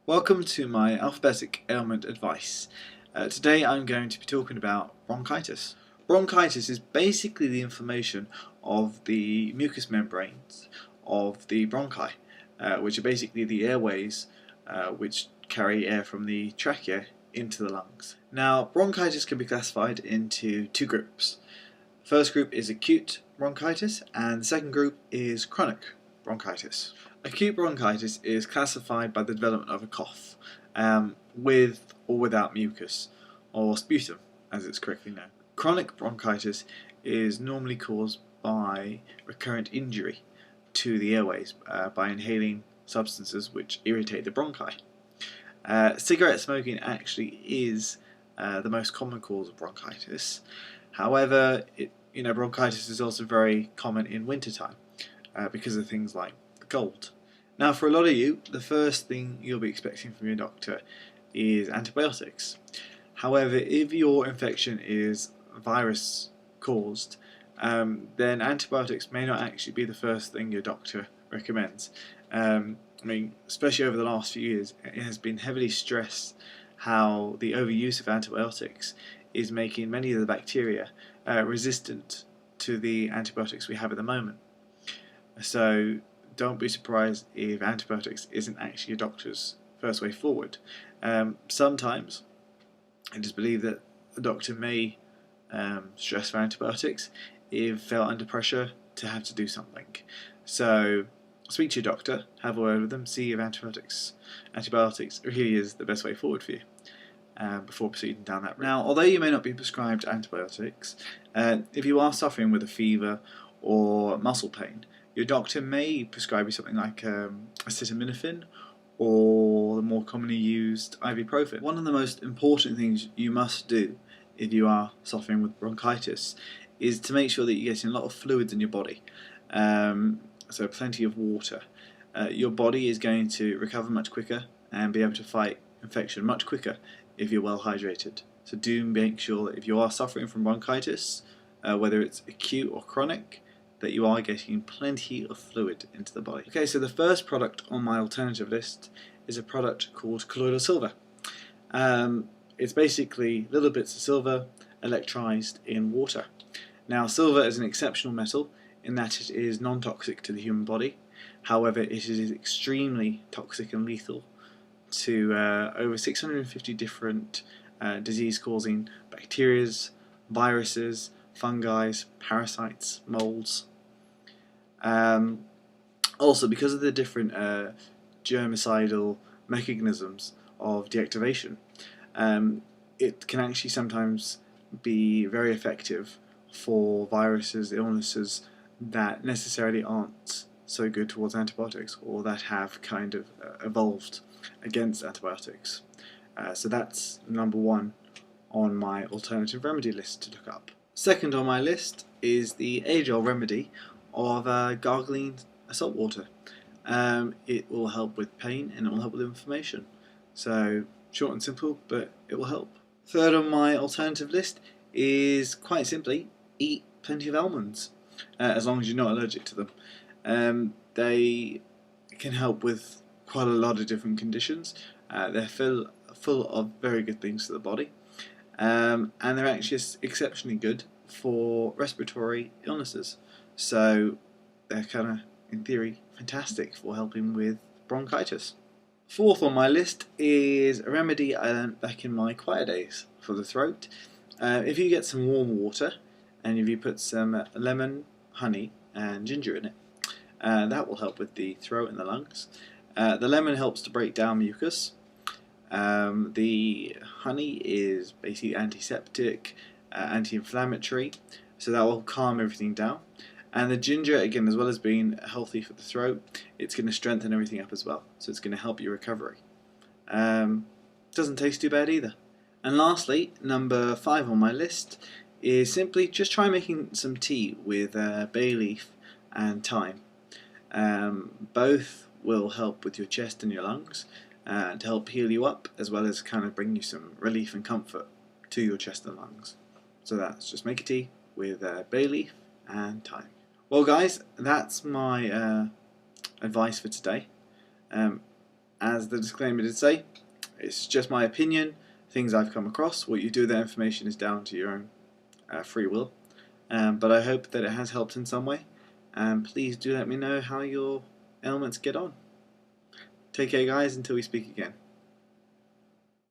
Welcome to my Alphabetic ailment advice. Today I'm going to be talking about bronchitis. Bronchitis is basically the inflammation of the mucous membranes of the bronchi, which are basically the airways which carry air from the trachea into the lungs. Now, bronchitis can be classified into two groups. The first group is acute bronchitis and the second group is chronic bronchitis. Acute bronchitis is classified by the development of a cough, with or without mucus, or sputum as it's correctly known. Chronic bronchitis is normally caused by recurrent injury to the airways by inhaling substances which irritate the bronchi. Cigarette smoking actually is the most common cause of bronchitis. However, bronchitis is also very common in wintertime because of things like the cold. Now, for a lot of you, the first thing you'll be expecting from your doctor is antibiotics. However, if your infection is virus caused, then antibiotics may not actually be the first thing your doctor recommends. Especially over the last few years, it has been heavily stressed how the overuse of antibiotics is making many of the bacteria resistant to the antibiotics we have at the moment. So don't be surprised if antibiotics isn't actually a doctor's first way forward. Sometimes it is believed that a doctor may stress for antibiotics if felt under pressure to have to do something. So speak to your doctor, have a word with them, see if antibiotics really is the best way forward for you before proceeding down that route. Now, although you may not be prescribed antibiotics, if you are suffering with a fever or muscle pain, your doctor may prescribe you something like acetaminophen or the more commonly used ibuprofen. One of the most important things you must do if you are suffering with bronchitis is to make sure that you're getting a lot of fluids in your body, so plenty of water. Your body is going to recover much quicker and be able to fight infection much quicker if you're well hydrated. So do make sure that if you are suffering from bronchitis, whether it's acute or chronic, that you are getting plenty of fluid into the body. Okay, so the first product on my alternative list is a product called colloidal silver. It's basically little bits of silver electrized in water. Now, silver is an exceptional metal in that it is non-toxic to the human body. However, it is extremely toxic and lethal to over 650 different disease-causing bacteria, viruses, fungi, parasites, molds. Also, because of the different germicidal mechanisms of deactivation, it can actually sometimes be very effective for viruses, illnesses that necessarily aren't so good towards antibiotics or that have kind of evolved against antibiotics. So that's number one on my alternative remedy list to look up. Second on my list is the age-old remedy of gargling salt water. It will help with pain and it will help with inflammation. So short and simple, but it will help. Third on my alternative list is quite simply eat plenty of almonds, as long as you're not allergic to them. They can help with quite a lot of different conditions. They're full of very good things to the body, and they're actually exceptionally good for respiratory illnesses. So they're kind of, in theory, fantastic for helping with bronchitis. Fourth on my list is a remedy I learned back in my choir days for the throat. If you get some warm water and if you put some lemon, honey and ginger in it, that will help with the throat and the lungs. The lemon helps to break down mucus. The honey is basically antiseptic, anti-inflammatory, so that will calm everything down. And the ginger, again, as well as being healthy for the throat, it's going to strengthen everything up as well, so it's going to help your recovery. Doesn't taste too bad either. And lastly, number 5 on my list is simply just try making some tea with bay leaf and thyme. Both will help with your chest and your lungs to help heal you up, as well as kind of bring you some relief and comfort to your chest and lungs. So that's just make a tea with bay leaf and thyme. Well guys, that's my advice for today. as the disclaimer did say, it's just my opinion, things I've come across. What you do with that information is down to your own free will. But I hope that it has helped in some way. And please do let me know how your ailments get on. Take care, guys, until we speak again.